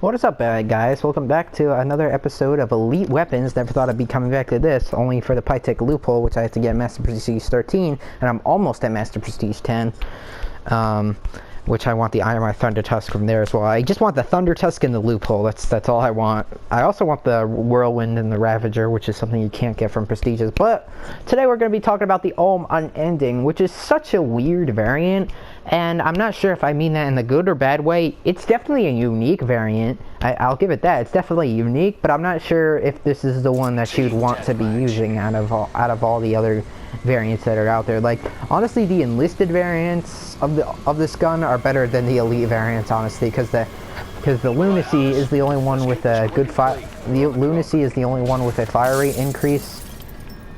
What is up, guys? Welcome back to another episode of Elite Weapons. Never thought I'd be coming back to this, only for the Pytech loophole, which I have to get Master Prestige 13, and I'm almost at Master Prestige 10, which I want the Iron Thunder Tusk from there as well. I just want the Thunder Tusk and the loophole. That's all I want. I also want the Whirlwind and the Ravager, which is something you can't get from Prestiges. But today we're going to be talking about the Ohm Unending, which is such a weird variant. And I'm not sure if I mean that in the good or bad way. It's definitely a unique variant. I'll give it that. It's definitely unique, but I'm not sure if this is the one that you'd want to be using out of all the other variants that are out there. Like, honestly, the enlisted variants of this gun are better than the elite variants, honestly, because the Lunacy is the only one with a good fire. The Lunacy is the only one with a fire rate increase,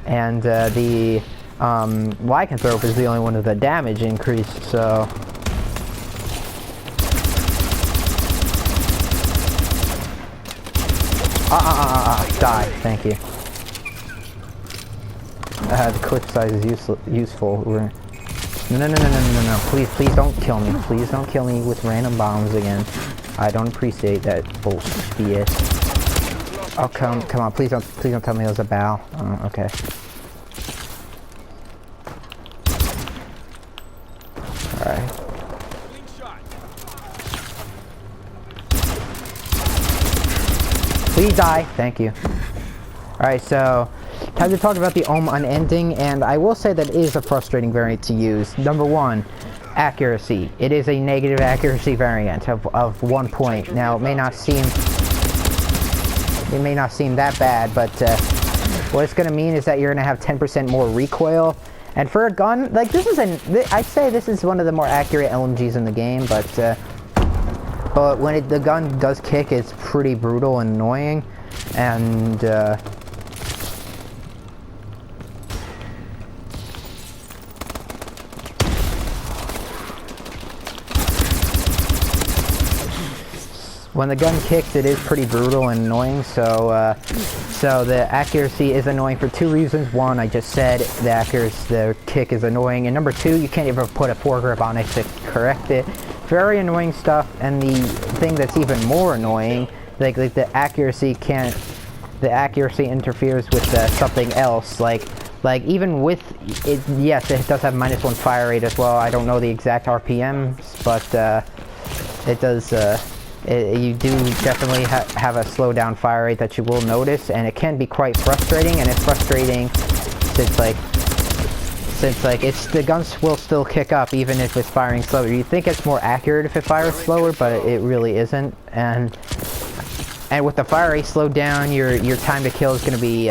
and the Lycanthrope is the only one with a damage increase, so... Die, thank you. The clip size is useful. No, please don't kill me. Please don't kill me with random bombs again. I don't appreciate that bullshit. Oh, come on, please don't tell me it was a bow. Okay. Alright. Please die. Thank you. Alright, so time to talk about the Ohm Unending, and I will say that it is a frustrating variant to use. Number one, accuracy. It is a negative accuracy variant of 1 point. Now, it may not seem that bad, but what it's going to mean is that you're going to have 10% more recoil. And for a gun, like, I'd say this is one of the more accurate LMGs in the game, but when the gun does kick, it's pretty brutal and annoying, and, when the gun kicks, it is pretty brutal and annoying, so the accuracy is annoying for two reasons. One, I just said the kick is annoying, and number two, you can't even put a foregrip on it to correct it. Very annoying stuff, and the thing that's even more annoying, like the accuracy interferes with something else, like even with it, yes, it does have -1 fire rate as well. I don't know the exact RPMs, but it does, you do definitely have a slow down fire rate that you will notice, and it can be quite frustrating, and it's frustrating since the guns will still kick up even if it's firing slower. You think it's more accurate if it fires slower, but it really isn't, and with the fire rate slowed down, your time to kill is going to be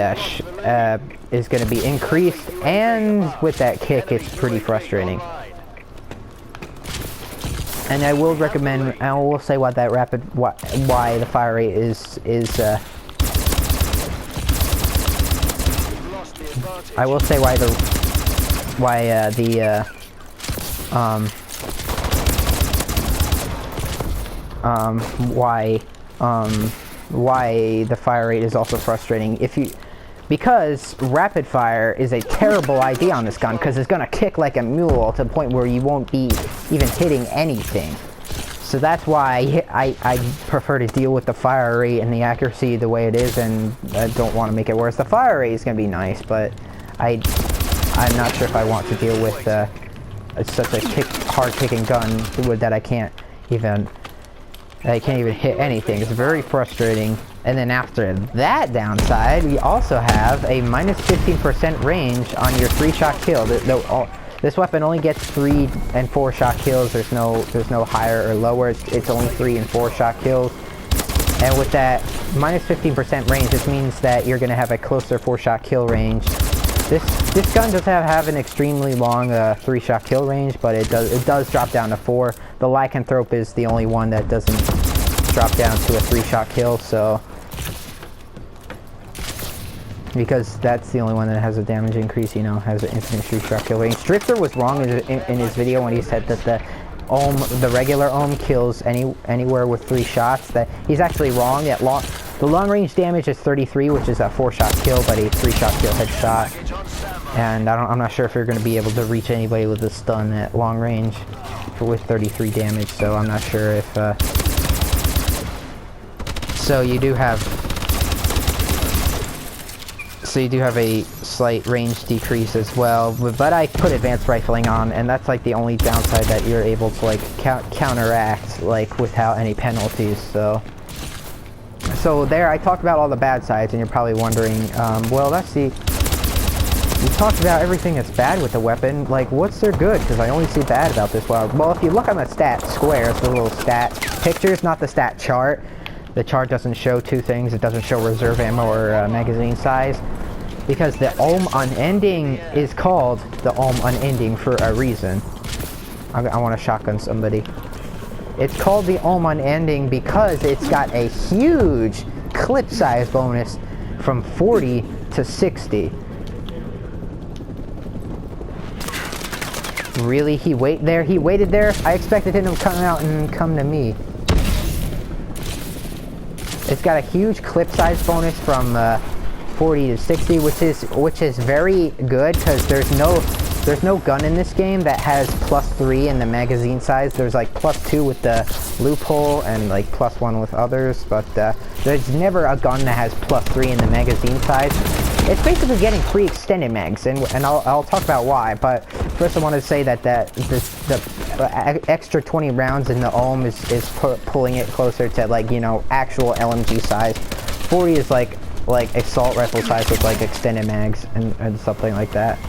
increased, and with that kick, it's pretty frustrating. And I will recommend, I will say why the fire rate is I will say why the fire rate is also frustrating. Because rapid fire is a terrible idea on this gun, because it's going to kick like a mule to the point where you won't be even hitting anything. So that's why I prefer to deal with the fire rate and the accuracy the way it is, and I don't want to make it worse. The fire rate is going to be nice, but I'm not sure if I want to deal with such a hard kicking gun that I can't even hit anything. It's very frustrating. And then after that downside, we also have a -15% range on your 3-shot kill. This weapon only gets 3 and 4-shot kills. There's no higher or lower. It's only 3 and 4-shot kills. And with that -15% range, this means that you're going to have a closer 4-shot kill range. This gun does have an extremely long 3-shot kill range, but it does drop down to 4. The Lycanthrope is the only one that doesn't drop down to a 3-shot kill, so because that's the only one that has a damage increase, you know, has an infinite 3-shot kill range. Drifter was wrong in his video when he said that the regular Ohm kills anywhere with 3 shots. That he's actually wrong. The long range damage is 33, which is a 4-shot kill, but a 3-shot kill headshot. And I'm not sure if you're going to be able to reach anybody with a stun at long range with 33 damage. So I'm not sure if So you do have a slight range decrease as well, but I put advanced rifling on, and that's like the only downside that you're able to like counteract like without any penalties. So there I talked about all the bad sides, and you're probably wondering, well, that's the, you talked about everything that's bad with the weapon, like what's there good? Because I only see bad about this. Well, if you look on the stat squares, the little stat pictures, not the stat chart. The chart doesn't show two things. It doesn't show reserve ammo or magazine size, because the Ohm Unending is called the Ohm Unending for a reason. I want to shotgun somebody. It's called the Ohm Unending because it's got a huge clip size bonus from 40 to 60. Really? He waited there? I expected him to come out and come to me. It's got a huge clip size bonus from 40 to 60, which is very good, because there's no gun in this game that has +3 in the magazine size. There's like +2 with the loophole and like +1 with others, but there's never a gun that has +3 in the magazine size. It's basically getting free extended mags, and I'll talk about why. But first, I want to say that the extra 20 rounds in the Ohm is pulling it closer to, like, you know, actual LMG size. 40 is like assault rifle size with like extended mags and something like that.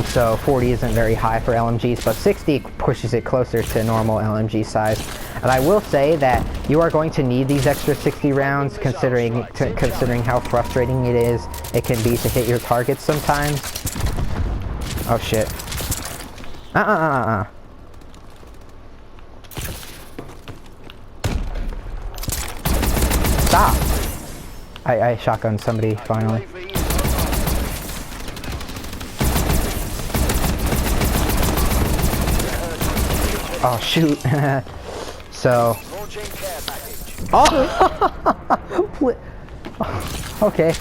So 40 isn't very high for LMGs, but 60 pushes it closer to normal LMG size. And I will say that you are going to need these extra 60 rounds, considering how frustrating it can be to hit your targets sometimes. Oh shit. Stop! I shotgunned somebody finally. Oh shoot. So. Oh! Okay.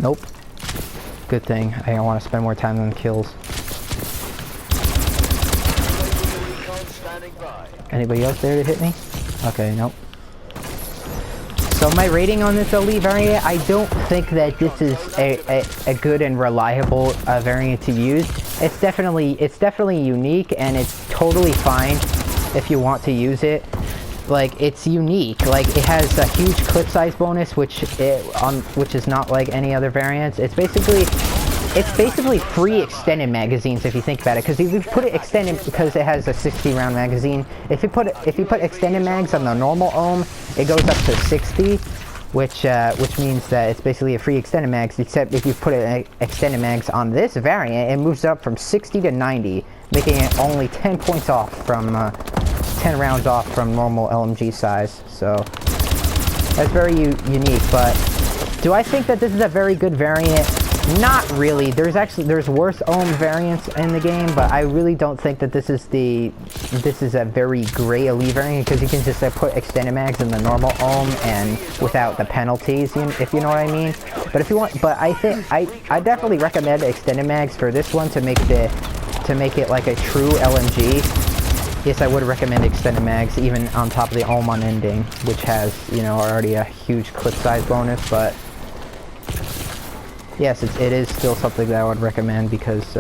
Nope. Good thing. I don't want to spend more time on kills. Anybody else there to hit me? Okay, nope. So my rating on this elite variant, I don't think that this is a good and reliable variant to use. It's definitely unique, and it's totally fine if you want to use it. Like, it's unique. Like, it has a huge clip size bonus, which is not like any other variants. It's basically free extended magazines if you think about it. Because if you put it extended, because it has a 60 round magazine, if you put extended mags on the normal Ohm, it goes up to 60, which means that it's basically a free extended mags. Except if you put extended mags on this variant, it moves up from 60 to 90, making it only 10 points off from 10 rounds off from normal LMG size. So that's very unique. But do I think that this is a very good variant? Not really. There's worse Ohm variants in the game, but I really don't think that this is a very great elite variant, because you can just put extended mags in the normal Ohm and without the penalties, if you know what I mean. But if you want, but I think I definitely recommend extended mags for this one to make it like a true LMG. Yes, I would recommend extended mags, even on top of the Ohm Unending, which has, you know, already a huge clip size bonus. But yes, it is still something that I would recommend, because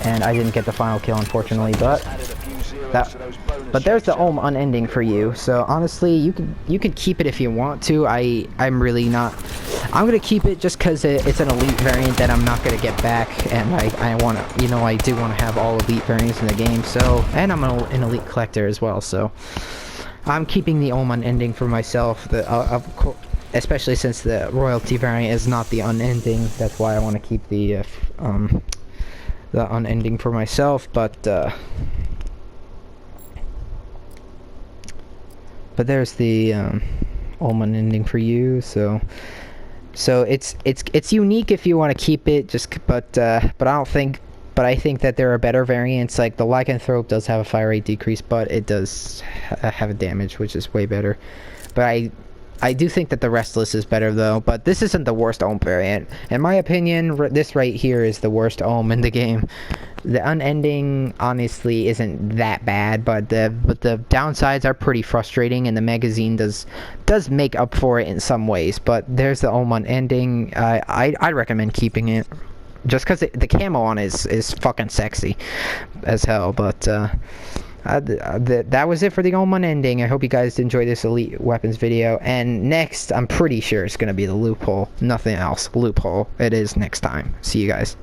and I didn't get the final kill, unfortunately, but there's the Ohm Unending for you. So honestly, you could keep it if you want to. I'm really not. I'm gonna keep it just because it's an elite variant that I'm not gonna get back, and I want to, you know, I do want to have all elite variants in the game. So, and I'm an elite collector as well, so I'm keeping the Ohm Unending for myself. Especially since the royalty variant is not the Unending. That's why I want to keep the Unending for myself. But there's the Ohm Unending for you. So it's unique if you want to keep it. But I think that there are better variants. Like the Lycanthrope does have a fire rate decrease, but it does have a damage, which is way better. But I do think that the Restless is better, though. But this isn't the worst Ohm variant. In my opinion, this right here is the worst Ohm in the game. The unending honestly isn't that bad, but the downsides are pretty frustrating, and the magazine does make up for it in some ways. But there's the Ohm Unending. I'd recommend keeping it, just because the camo on it is fucking sexy as hell. But that was it for the Ohm Unending. I hope you guys enjoyed this Elite Weapons video. And next, I'm pretty sure it's gonna be the loophole. Nothing else. Loophole. It is next time. See you guys.